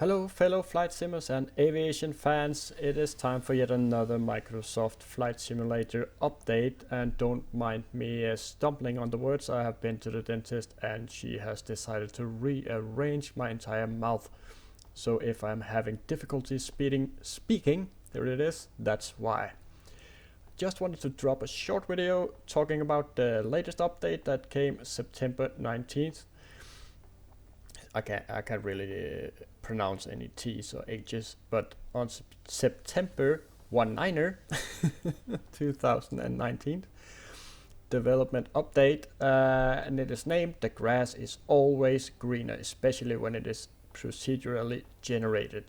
Hello, fellow flight simmers and aviation fans. It is time for yet another Microsoft Flight Simulator update. And don't mind me stumbling on the words. I have been to the dentist and she has decided to rearrange my entire mouth. So if I'm having difficulty speaking, there it is, that's why. Just wanted to drop a short video talking about the latest update that came September 19th. I can't really pronounce any T's or H's, but on September 19er 2019 development update, and it is named "The grass is always greener," especially when it is procedurally generated.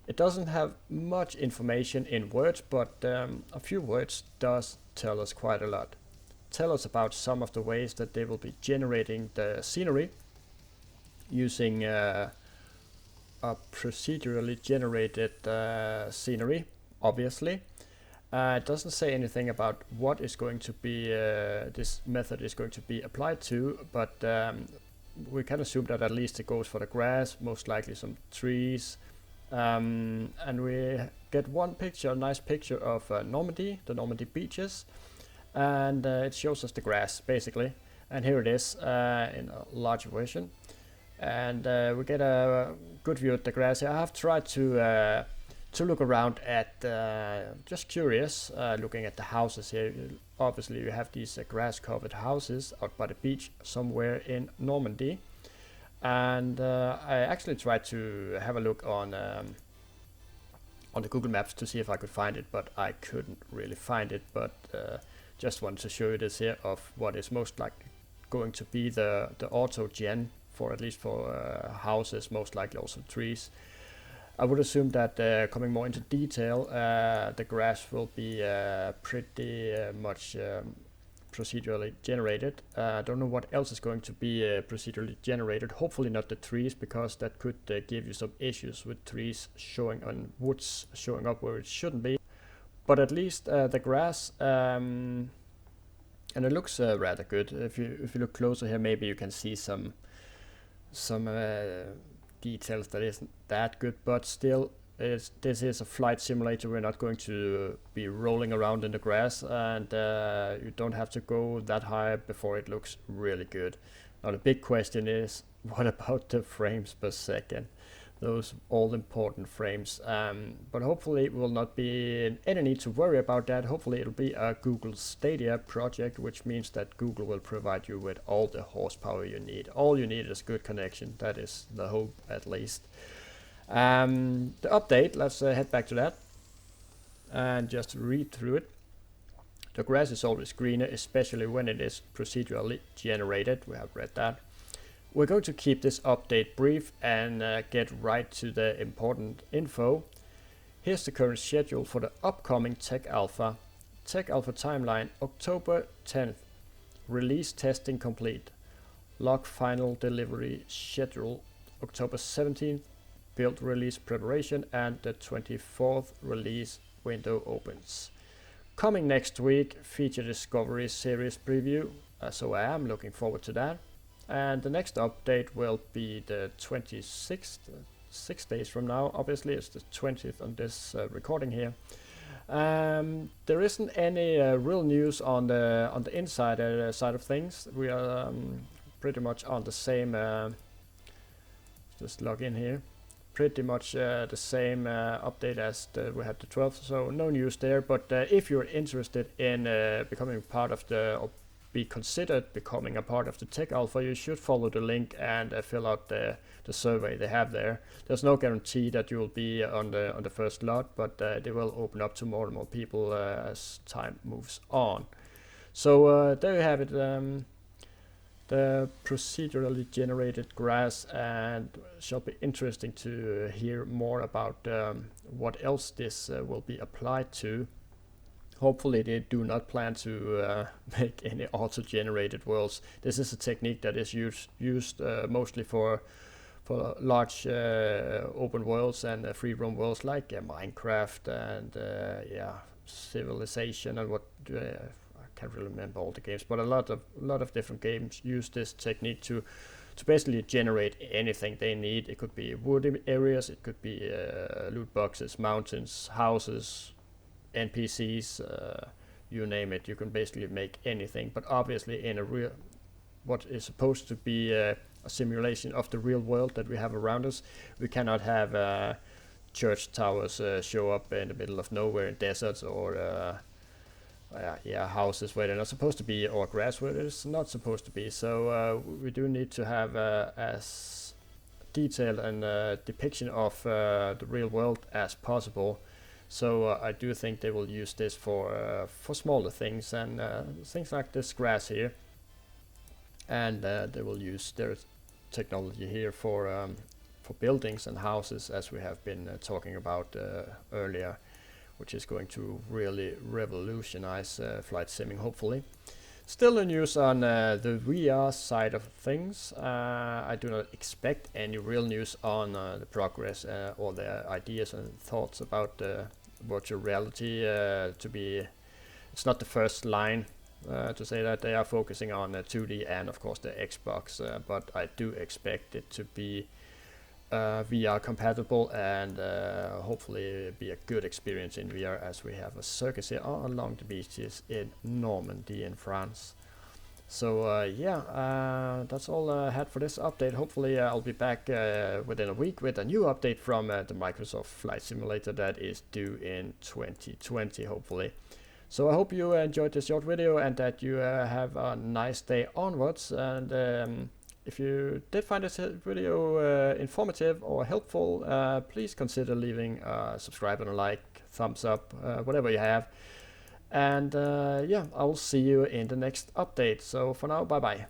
It doesn't have much information in words, but a few words does tell us quite a lot. Tell us about some of the ways that they will be generating the scenery using a procedurally generated scenery, obviously. It doesn't say anything about what is going to be this method is going to be applied to, but we can assume that at least it goes for the grass, most likely some trees, and we get one picture, a nice picture of Normandy, the Normandy beaches, and it shows us the grass basically, and here it is in a larger version. And we get a good view of the grass here. I have tried to look around at, just curious, looking at the houses here. Obviously you have these grass covered houses out by the beach somewhere in Normandy. And I actually tried to have a look on the Google Maps to see if I could find it, but I couldn't really find it. But just wanted to show you this here of what is most likely going to be the auto gen, for at least for houses, most likely also trees. I would assume that coming more into detail, the grass will be pretty much procedurally generated. I don't know what else is going to be procedurally generated. Hopefully not the trees, because that could give you some issues with trees showing on woods showing up where it shouldn't be. But at least the grass, and it looks rather good. If you look closer here, maybe you can see some details that isn't that good, but still this is a flight simulator. We're not going to be rolling around in the grass, and you don't have to go that high before it looks really good. Now the big question is, what about the frames per second? Those all important frames, but hopefully it will not be any need to worry about that. Hopefully it'll be a Google Stadia project, which means that Google will provide you with all the horsepower you need. All you need is good connection. That is the hope, at least. The update, let's head back to that and just read through it. The grass is always greener, especially when it is procedurally generated. We have read that. We're going to keep this update brief and get right to the important info. Here's the current schedule for the upcoming Tech Alpha. Tech Alpha timeline, October 10th. Release testing complete. Log final delivery schedule, October 17th. Build release preparation, and the 24th release window opens. Coming next week, feature discovery series preview. So I am looking forward to that. And the next update will be the 26th, 6 days from now. Obviously it's the 20th on this recording here. There isn't any real news on the inside side of things. We are pretty much on the same, just log in here, pretty much the same update as we had the 12th, so no news there. But if you're interested in becoming part of or be considered becoming a part of the Tech Alpha, you should follow the link and fill out the survey they have there. There's no guarantee that you will be on the first lot, but they will open up to more and more people as time moves on. So there you have it, the procedurally generated grass, and shall be interesting to hear more about what else this will be applied to. Hopefully they do not plan to make any auto-generated worlds. This is a technique that is used mostly for large open worlds and free roam worlds like Minecraft and Civilization and what I can't really remember all the games, but a lot of different games use this technique to to basically generate anything they need. It could be wood areas, it could be loot boxes, mountains, houses, NPCs, you name it. You can basically make anything, but obviously in a real, what is supposed to be a simulation of the real world that we have around us, we cannot have church towers show up in the middle of nowhere in deserts, or houses where they're not supposed to be, or grass where it's not supposed to be. So we do need to have as detailed and depiction of the real world as possible. So I do think they will use this for smaller things, and things like this grass here, and they will use their technology here for buildings and houses, as we have been talking about earlier, which is going to really revolutionize flight simming, hopefully. Still the news on the VR side of things. I do not expect any real news on the progress or the ideas and thoughts about virtual reality to be. It's not the first line to say that they are focusing on 2D and of course the Xbox, but I do expect it to be VR compatible, and hopefully be a good experience in VR, as we have a circus here along the beaches in Normandy in France. So that's all I had for this update. Hopefully I'll be back within a week with a new update from the Microsoft Flight Simulator that is due in 2020, hopefully. So I hope you enjoyed this short video, and that you have a nice day onwards. And if you did find this video informative or helpful, please consider leaving a subscribe and a like, thumbs up, whatever you have. And I will see you in the next update. So for now, bye bye.